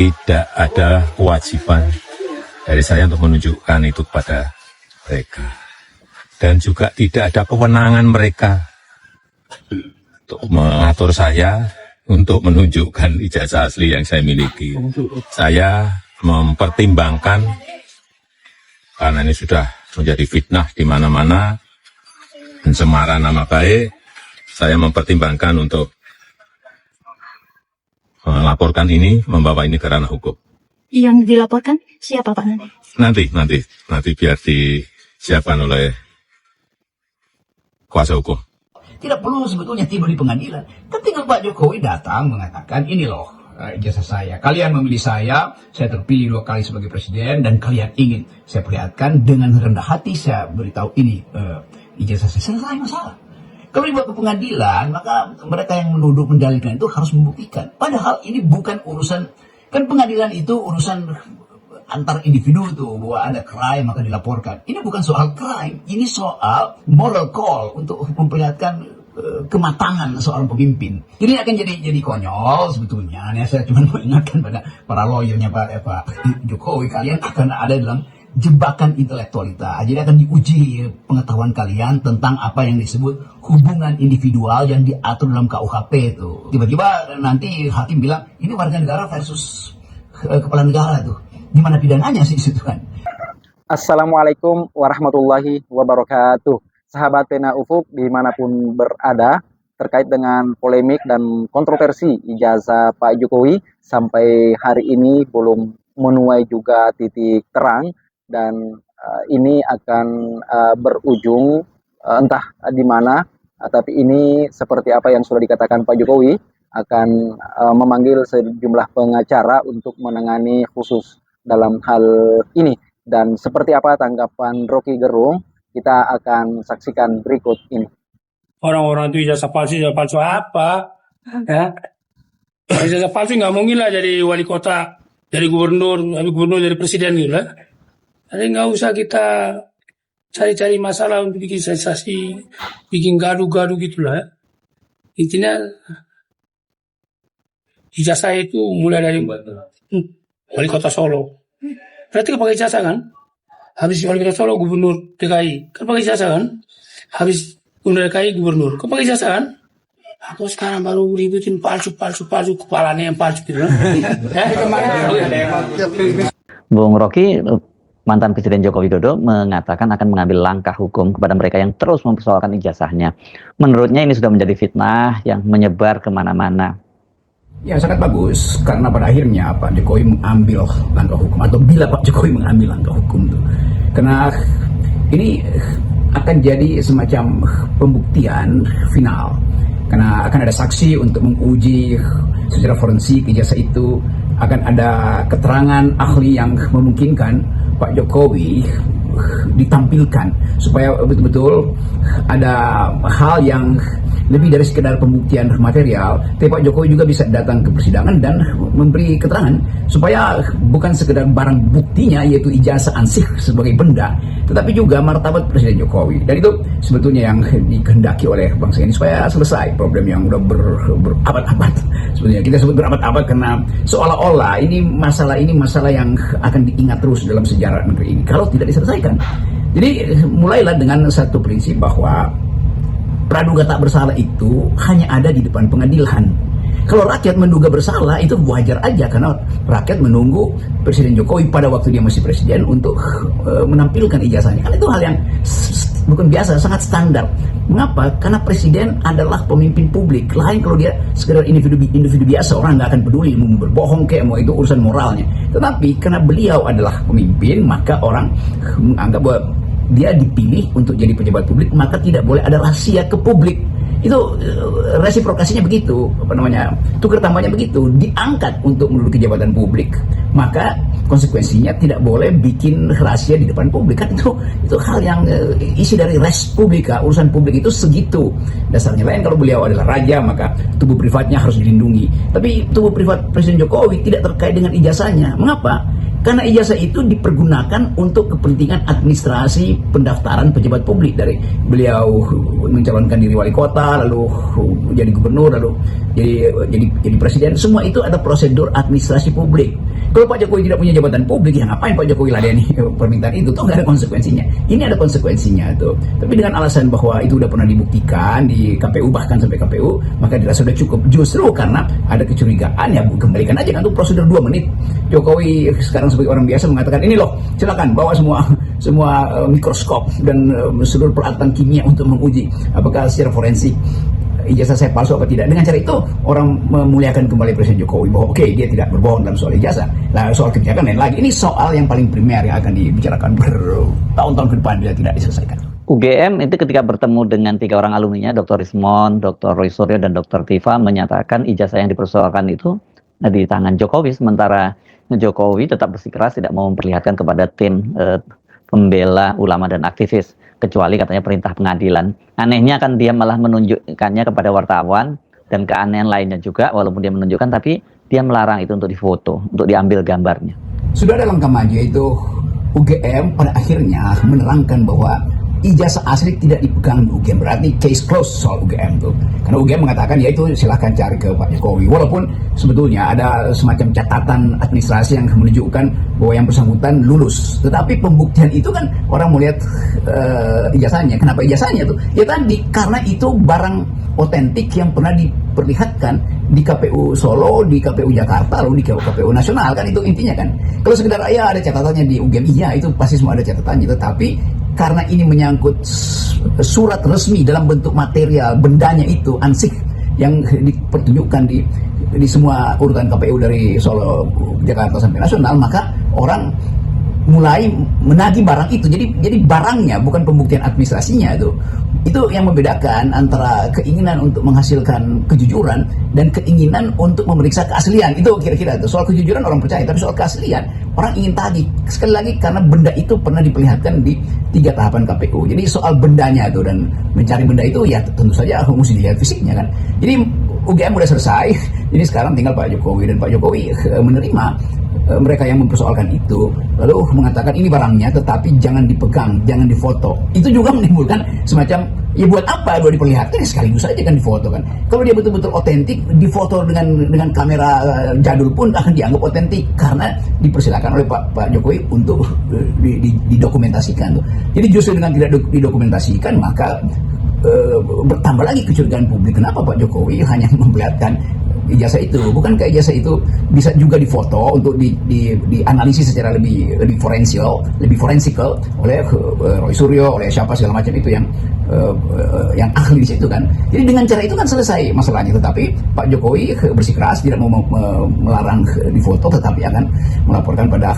Tidak ada kewajiban dari saya untuk menunjukkan itu kepada mereka. Dan juga tidak ada kewenangan mereka untuk mengatur saya untuk menunjukkan ijazah asli yang saya miliki. Saya mempertimbangkan, karena ini sudah menjadi fitnah di mana-mana, pencemaran nama baik, saya mempertimbangkan untuk melaporkan ini, membawa ini ke ranah hukum. Yang dilaporkan siapa Pak nanti? Nanti biar disiapkan oleh kuasa hukum. Tidak perlu sebetulnya tiba di pengadilan. Kan tinggal Pak Jokowi datang mengatakan, ini loh ijazah saya. Kalian memilih saya terpilih 2 kali sebagai presiden, dan kalian ingin saya perlihatkan dengan rendah hati, saya beritahu ini ijazah saya. Selesai masalah. Kalau dibawa ke pengadilan, maka mereka yang menuduh mendalilkan itu harus membuktikan. Padahal ini bukan urusan, kan pengadilan itu urusan antar individu tuh, bahwa ada crime maka dilaporkan. Ini bukan soal crime, ini soal moral call untuk memperlihatkan kematangan seorang pemimpin. Ini akan jadi konyol sebetulnya. Saya cuma mau ingatkan pada para lawyernya Pak Jokowi, kalian akan ada dalam jebakan intelektualitas. Jadi akan diuji pengetahuan kalian tentang apa yang disebut hubungan individual yang diatur dalam KUHP itu. Tiba-tiba nanti hakim bilang ini warga negara versus kepala negara tuh. Gimana pidananya sih situ kan? Assalamualaikum warahmatullahi wabarakatuh. Sahabat Pena Ufuk dimanapun berada, terkait dengan polemik dan kontroversi ijazah Pak Jokowi sampai hari ini belum menuai juga titik terang, dan ini akan berujung entah di mana, tapi ini seperti apa yang sudah dikatakan Pak Jokowi akan memanggil sejumlah pengacara untuk menangani khusus dalam hal ini. Dan seperti apa tanggapan Rocky Gerung, kita akan saksikan berikut ini. Orang-orang itu ijazah palsu apa? Ya? Ijazah palsu nggak mungkin lah jadi wali kota, jadi gubernur, jadi presiden gitu lah. Jadi nggak usah kita cari-cari masalah untuk bikin sensasi, bikin gaduh-gaduh gitulah. Intinya ijazah itu mulai dari wali kota Solo. Berarti kan pakai ijazah kan? Habis wali kota Solo gubernur DKI, kan pakai ijazah kan? Habis gubernur DKI gubernur, kan pakai ijazah kan? Aku sekarang baru ributin palsu, kepalanya yang palsu gitu. Bung Rocky, mantan Presiden Joko Widodo mengatakan akan mengambil langkah hukum kepada mereka yang terus mempersoalkan ijazahnya. Menurutnya ini sudah menjadi fitnah yang menyebar kemana-mana. Ya sangat bagus, karena pada akhirnya Pak Jokowi mengambil langkah hukum, atau bila Pak Jokowi mengambil langkah hukum itu. Karena ini akan jadi semacam pembuktian final. Karena akan ada saksi untuk menguji secara forensik ijazah itu, akan ada keterangan ahli yang memungkinkan Pak Jokowi ditampilkan supaya betul-betul ada hal yang lebih dari sekedar pembuktian material. Tapi Pak Jokowi juga bisa datang ke persidangan dan memberi keterangan supaya bukan sekedar barang buktinya yaitu ijazah ansih sebagai benda, tetapi juga martabat Presiden Jokowi. Dan itu sebetulnya yang dikehendaki oleh bangsa ini supaya selesai problem yang udah berabad-abad. Sebetulnya kita sebut berabad-abad karena seolah-olah ini masalah yang akan diingat terus dalam sejarah negeri ini kalau tidak diselesaikan. Jadi mulailah dengan satu prinsip bahwa praduga tak bersalah itu hanya ada di depan pengadilan. Kalau rakyat menduga bersalah itu wajar aja, karena rakyat menunggu Presiden Jokowi pada waktu dia masih presiden untuk menampilkan ijazahnya. Kan itu hal yang bukan biasa, sangat standar. Mengapa? Karena presiden adalah pemimpin publik. Lain kalau dia sekedar individu biasa, orang nggak akan peduli mau berbohong kayak mau itu urusan moralnya. Tetapi karena beliau adalah pemimpin, maka orang menganggap bahwa dia dipilih untuk jadi pejabat publik, maka tidak boleh ada rahasia ke publik. Itu resiprokasinya begitu, tukar tambahnya begitu, diangkat untuk menduduki jabatan publik, maka konsekuensinya tidak boleh bikin rahasia di depan publik. Kan itu hal yang isi dari res publika, urusan publik itu segitu dasarnya. Lain kalau beliau adalah raja, maka tubuh privatnya harus dilindungi. Tapi tubuh privat Presiden Jokowi tidak terkait dengan ijazahnya. Mengapa? Karena ijazah itu dipergunakan untuk kepentingan administrasi pendaftaran pejabat publik, dari beliau mencalonkan diri wali kota, lalu jadi gubernur, lalu jadi presiden. Semua itu ada prosedur administrasi publik. Kalau Pak Jokowi tidak punya jabatan publik, ya ngapain Pak Jokowi ladeni permintaan itu? Toh nggak ada konsekuensinya. Ini ada konsekuensinya tuh. Tapi dengan alasan bahwa itu udah pernah dibuktikan di KPU, bahkan sampai KPU, maka dirasa sudah cukup. Justru karena ada kecurigaan, ya kembalikan aja kan tuh prosedur 2 menit. Jokowi sekarang sebagai orang biasa mengatakan, ini loh, silakan bawa semua mikroskop dan seluruh peralatan kimia untuk menguji apakah secara forensik ijazah saya palsu apa tidak. Dengan cara itu orang memuliakan kembali Presiden Jokowi bahwa oke, dia tidak berbohong dalam soal ijazah. Nah, soal kebijakan lain lagi. Ini soal yang paling primer yang akan dibicarakan bertahun-tahun ke depan bila tidak diselesaikan. UGM itu ketika bertemu dengan 3 orang alumninya, Dr. Rismond, Dr. Roy Suryo, dan Dr. Tifa, menyatakan ijazah yang dipersoalkan itu di tangan Jokowi, sementara Jokowi tetap bersikeras tidak mau memperlihatkan kepada tim pembela ulama dan aktivis, kecuali katanya perintah pengadilan. Anehnya kan dia malah menunjukkannya kepada wartawan, dan keanehan lainnya juga, walaupun dia menunjukkan, tapi dia melarang itu untuk difoto, untuk diambil gambarnya. Sudah dalam kampanye itu, UGM pada akhirnya menerangkan bahwa ijazah asli tidak dipegang di UGM, berarti case closed soal UGM tuh. Karena UGM mengatakan ya itu silahkan cari ke Pak Jokowi. Walaupun sebetulnya ada semacam catatan administrasi yang menunjukkan bahwa yang bersangkutan lulus. Tetapi pembuktian itu kan orang melihat ijazahnya. Kenapa ijazahnya tuh? Ya tadi karena itu barang otentik yang pernah diperlihatkan di KPU Solo, di KPU Jakarta, lalu di KPU Nasional, kan itu intinya kan. Kalau sekedar ya ada catatannya di UGM, iya itu pasti semua ada catatannya, tetapi karena ini menyangkut surat resmi dalam bentuk material, bendanya itu ansih yang dipertunjukkan di semua urutan KPU dari Solo, Jakarta sampai nasional, maka orang mulai menagih barang itu. Jadi barangnya bukan pembuktian administrasinya itu. Itu yang membedakan antara keinginan untuk menghasilkan kejujuran dan keinginan untuk memeriksa keaslian. Itu kira-kira itu. Soal kejujuran orang percaya, tapi soal keaslian orang ingin tagih. Sekali lagi karena benda itu pernah diperlihatkan di 3 tahapan KPU. Jadi soal bendanya itu dan mencari benda itu ya tentu saja mesti dilihat fisiknya kan. Jadi UGM udah selesai. Jadi sekarang tinggal Pak Jokowi, dan Pak Jokowi menerima mereka yang mempersoalkan itu, lalu mengatakan ini barangnya tetapi jangan dipegang, jangan difoto. Itu juga menimbulkan semacam, ya buat apa dua diperlihatkan, sekaligus saja kan difoto kan. Kalau dia betul-betul otentik, difoto dengan kamera jadul pun akan dianggap otentik karena dipersilakan oleh Pak Jokowi untuk didokumentasikan tuh. Jadi justru dengan tidak didokumentasikan maka bertambah lagi kecurigaan publik. Kenapa Pak Jokowi hanya memperlihatkan ijazah itu? Bukankah ijazah itu bisa juga difoto untuk dianalisis secara lebih forensikal oleh Roy Suryo, oleh siapa segala macam itu yang ahli di situ kan. Jadi dengan cara itu kan selesai masalahnya. Tetapi Pak Jokowi bersikeras tidak mau melarang difoto, tetapi akan melaporkan pada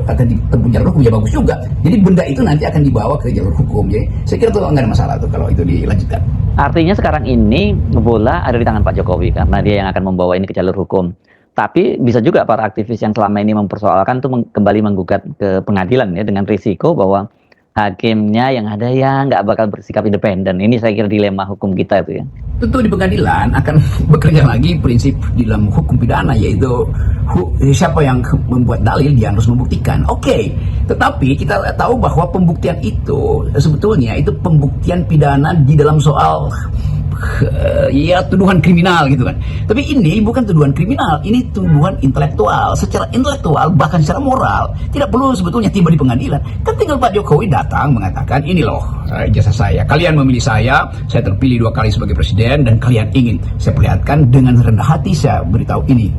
akan ditempuh jalur hukum. Ya bagus juga. Jadi benda itu nanti akan dibawa ke jalur hukum. Jadi saya kira itu nggak ada masalah tuh kalau itu dilanjutkan. Artinya sekarang ini bola ada di tangan Pak Jokowi karena dia yang akan membawa ini ke jalur hukum. Tapi bisa juga para aktivis yang selama ini mempersoalkan itu kembali menggugat ke pengadilan ya, dengan risiko bahwa hakimnya yang ada ya nggak bakal bersikap independen. Ini saya kira dilema hukum kita itu ya. Tentu di pengadilan akan bekerja lagi prinsip di dalam hukum pidana, yaitu siapa yang membuat dalil dia harus membuktikan. Oke, tetapi kita tahu bahwa pembuktian itu sebetulnya itu pembuktian pidana di dalam soal ya tuduhan kriminal gitu kan. Tapi ini bukan tuduhan kriminal, ini tuduhan intelektual. Secara intelektual bahkan secara moral tidak perlu sebetulnya tiba di pengadilan. Kan tinggal Pak Jokowi datang mengatakan ini loh ijazah saya. Kalian memilih saya terpilih 2 kali sebagai presiden dan kalian ingin saya perlihatkan dengan rendah hati, saya beritahu ini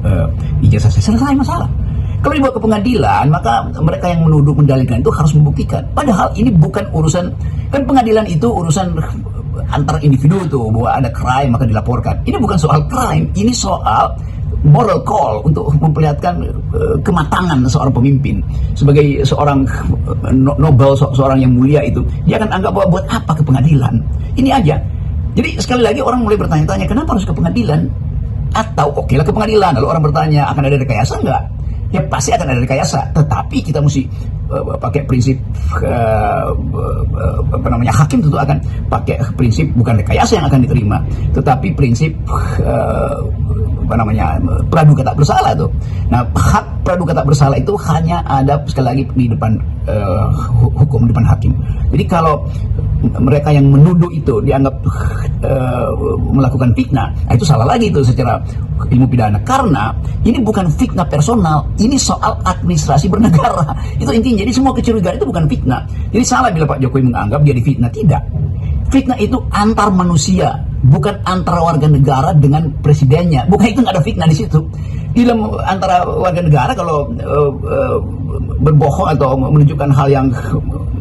ijazah saya. Selesai masalah. Kalau dibawa ke pengadilan, maka mereka yang menuduh mendalilkan itu harus membuktikan. Padahal ini bukan urusan, kan pengadilan itu urusan antar individu tuh, bahwa ada crime maka dilaporkan. Ini bukan soal crime, ini soal moral call untuk memperlihatkan kematangan seorang pemimpin. Sebagai seorang Nobel, seorang yang mulia itu, dia akan anggap bahwa buat apa ke pengadilan. Ini aja. Jadi sekali lagi orang mulai bertanya-tanya, kenapa harus ke pengadilan? Atau oke lah ke pengadilan, lalu orang bertanya akan ada rekayasa enggak? Ya pasti akan ada rekayasa, tetapi kita mesti pakai prinsip hakim tentu akan pakai prinsip bukan rekayasa yang akan diterima, tetapi prinsip praduga tak bersalah tuh. Nah, hak praduga tak bersalah itu hanya ada sekali lagi di depan hukum, depan hakim. Jadi kalau mereka yang menuduh itu dianggap melakukan fitnah, nah itu salah lagi itu secara ilmu pidana, karena ini bukan fitnah personal, ini soal administrasi bernegara. Itu intinya. Jadi semua kecurigaan itu bukan fitnah. Jadi salah bila Pak Jokowi menganggap dia difitnah. Tidak. Fitnah itu antar manusia, bukan antara warga negara dengan presidennya. Bukan, itu nggak ada fitnah di situ. Di dalam antara warga negara kalau berbohong atau menunjukkan hal yang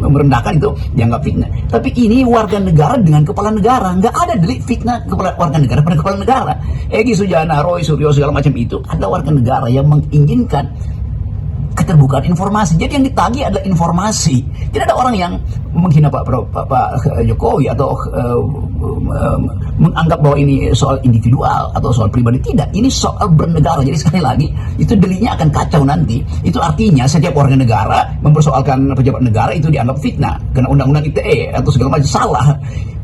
merendahkan itu dianggap fitnah. Tapi ini warga negara dengan kepala negara, nggak ada delik fitnah warga negara pada kepala negara. Egy Sujana, Roy Suryo segala macam itu ada warga negara yang menginginkan keterbukaan informasi. Jadi yang ditagih adalah informasi. Tidak ada orang yang menghina Pak Jokowi atau menganggap bahwa ini soal individual atau soal pribadi. Tidak, ini soal bernegara. Jadi sekali lagi itu deliknya akan kacau nanti. Itu artinya setiap warga negara mempersoalkan pejabat negara itu dianggap fitnah karena undang-undang ITE atau segala macam. Salah.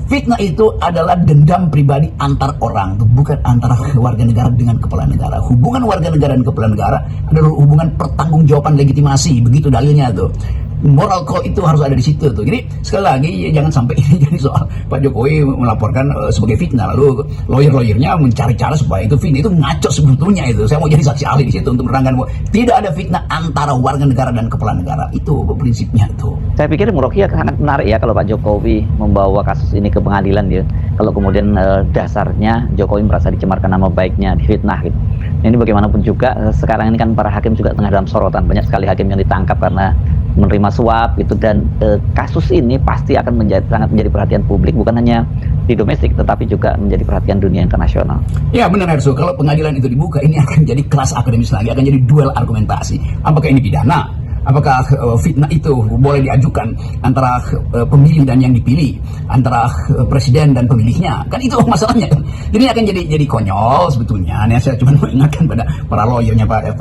Fitnah itu adalah dendam pribadi antar orang, bukan antara warga negara dengan kepala negara. Hubungan warga negara dan kepala negara adalah hubungan pertanggungjawaban legitimasi, begitu dalilnya tuh. Moral code itu harus ada di situ tuh. Jadi sekali lagi jangan sampai ini jadi soal Pak Jokowi melaporkan sebagai fitnah, lalu lawyer-lawyernya mencari cara supaya itu fitnah. Itu ngaco sebetulnya itu. Saya mau jadi saksi ahli di situ untuk menerangkan bahwa tidak ada fitnah antara warga negara dan kepala negara. Itu prinsipnya tuh. Saya pikir Bung Rocky sangat menarik ya kalau Pak Jokowi membawa kasus ini ke pengadilan ya. Kalau kemudian dasarnya Jokowi merasa dicemarkan nama baiknya, difitnah gitu. Ini bagaimanapun juga sekarang ini kan para hakim juga tengah dalam sorotan. Banyak sekali hakim yang ditangkap karena menerima suap gitu, dan kasus ini pasti akan sangat menjadi perhatian publik, bukan hanya di domestik tetapi juga menjadi perhatian dunia internasional. Ya benar Herso, kalau pengadilan itu dibuka ini akan jadi kelas akademis lagi, akan jadi duel argumentasi. Apakah ini pidana? Apakah fitnah itu boleh diajukan antara pemilih dan yang dipilih, antara presiden dan pemilihnya? Kan itu masalahnya. Jadi akan jadi konyol sebetulnya. Nah, saya cuma mengingatkan pada para lawyernya Pak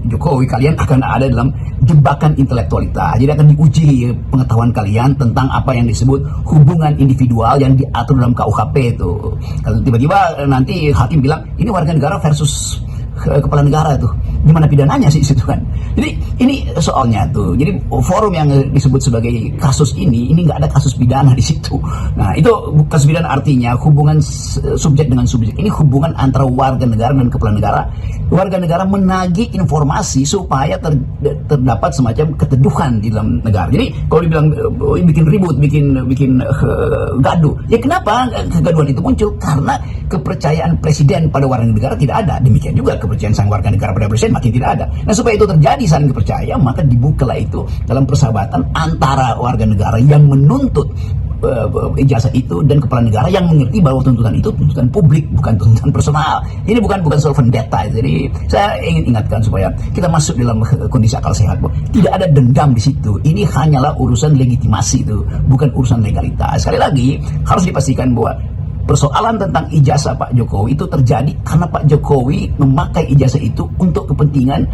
Jokowi, kalian akan ada dalam jebakan intelektualitas. Jadi akan diuji pengetahuan kalian tentang apa yang disebut hubungan individual yang diatur dalam KUHP itu. Kalau tiba-tiba nanti hakim bilang ini warga negara versus kepala negara tuh, gimana pidananya sih situ kan? Jadi ini soalnya tuh. Jadi forum yang disebut sebagai kasus ini nggak ada kasus pidana di situ. Nah itu kasus pidana artinya hubungan subjek dengan subjek. Ini hubungan antara warga negara dan kepala negara. Warga negara menagih informasi supaya terdapat semacam keteduhan di dalam negara. Jadi kalau dibilang bikin ribut, bikin gaduh, ya kenapa kegaduhan itu muncul? Karena kepercayaan presiden pada warga negara tidak ada. Demikian juga kepercayaan sang warga negara pada presiden makin tidak ada. Nah supaya itu terjadi saling kepercayaan, maka dibukalah itu dalam persahabatan antara warga negara yang menuntut ijazah itu dan kepala negara yang mengerti bahwa tuntutan itu tuntutan publik, bukan tuntutan personal. Ini bukan soal vendetta. Jadi saya ingin ingatkan supaya kita masuk dalam kondisi akal sehat. Tidak ada dendam di situ. Ini hanyalah urusan legitimasi itu, bukan urusan legalitas. Sekali lagi harus dipastikan bahwa persoalan tentang ijazah Pak Jokowi itu terjadi karena Pak Jokowi memakai ijazah itu untuk kepentingan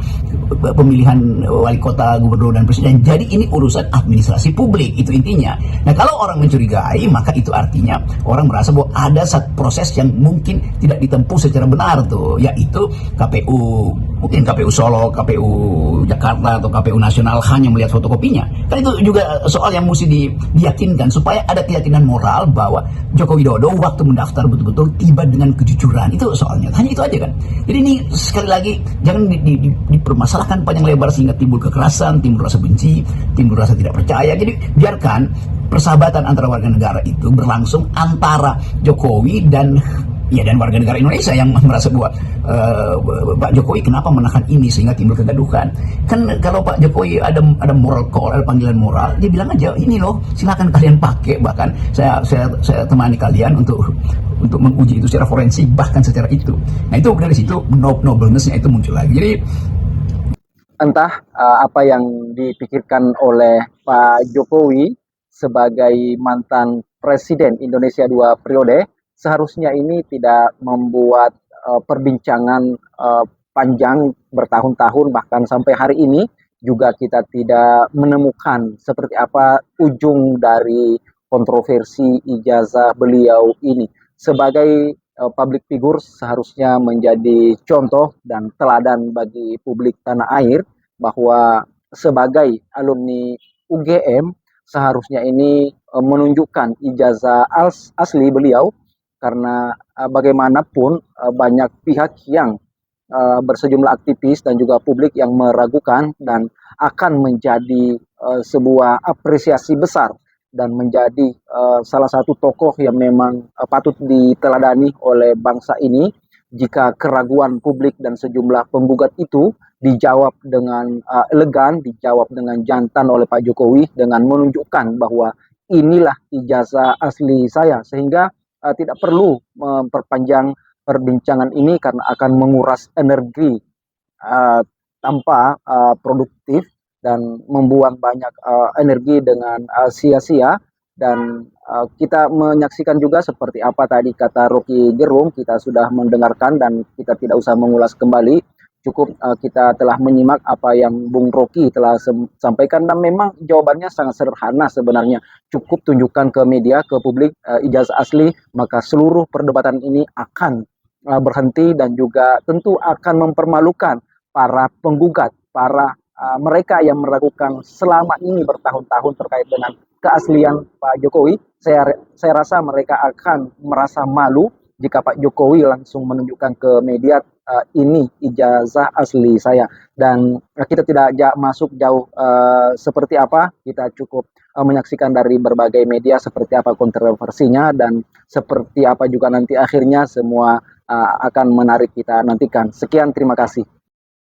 pemilihan wali kota, gubernur, dan presiden. Jadi ini urusan administrasi publik, itu intinya. Nah kalau orang mencurigai, maka itu artinya orang merasa bahwa ada satu proses yang mungkin tidak ditempuh secara benar tuh, yaitu KPU, mungkin KPU Solo, KPU Jakarta, atau KPU nasional hanya melihat fotokopinya. Kan itu juga soal yang mesti diyakinkan supaya ada keyakinan moral bahwa Joko Widodo waktu mendaftar betul-betul tiba dengan kejujuran. Itu soalnya, hanya itu aja kan. Jadi ini sekali lagi jangan dipermasalahkan panjang lebar sehingga timbul kekerasan, timbul rasa benci, timbul rasa tidak percaya. Jadi biarkan persahabatan antara warga negara itu berlangsung antara Jokowi dan warga negara Indonesia yang merasa bahwa Pak Jokowi kenapa menahan ini sehingga timbul kegaduhan. Kan kalau Pak Jokowi ada moral call, ada panggilan moral, dia bilang aja ini loh, silakan kalian pakai, bahkan saya temani kalian untuk menguji itu secara forensik, bahkan secara itu. Nah itu dari situ nobleness-nya itu muncul lagi. Jadi entah apa yang dipikirkan oleh Pak Jokowi sebagai mantan presiden Indonesia 2 periode, seharusnya ini tidak membuat perbincangan panjang bertahun-tahun, bahkan sampai hari ini juga kita tidak menemukan seperti apa ujung dari kontroversi ijazah beliau ini. Sebagai public figure seharusnya menjadi contoh dan teladan bagi publik tanah air bahwa sebagai alumni UGM seharusnya ini menunjukkan ijazah asli beliau karena bagaimanapun banyak pihak yang bersejumlah aktivis dan juga publik yang meragukan dan akan menjadi sebuah apresiasi besar dan menjadi salah satu tokoh yang memang patut diteladani oleh bangsa ini jika keraguan publik dan sejumlah penggugat itu dijawab dengan elegan, dijawab dengan jantan oleh Pak Jokowi dengan menunjukkan bahwa inilah ijazah asli saya, sehingga tidak perlu memperpanjang perbincangan ini karena akan menguras energi tanpa produktif dan membuang banyak energi dengan sia-sia. Dan kita menyaksikan juga seperti apa tadi kata Rocky Gerung, kita sudah mendengarkan dan kita tidak usah mengulas kembali. Cukup kita telah menyimak apa yang Bung Rocky telah sampaikan dan memang jawabannya sangat sederhana sebenarnya. Cukup tunjukkan ke media, ke publik ijazah asli, maka seluruh perdebatan ini akan berhenti dan juga tentu akan mempermalukan para penggugat, para mereka yang meragukan selama ini bertahun-tahun terkait dengan keaslian Pak Jokowi. Saya rasa mereka akan merasa malu jika Pak Jokowi langsung menunjukkan ke media ini ijazah asli saya. Dan kita tidak masuk jauh seperti apa, kita cukup menyaksikan dari berbagai media seperti apa kontroversinya dan seperti apa juga nanti akhirnya semua akan menarik kita nantikan. Sekian, terima kasih.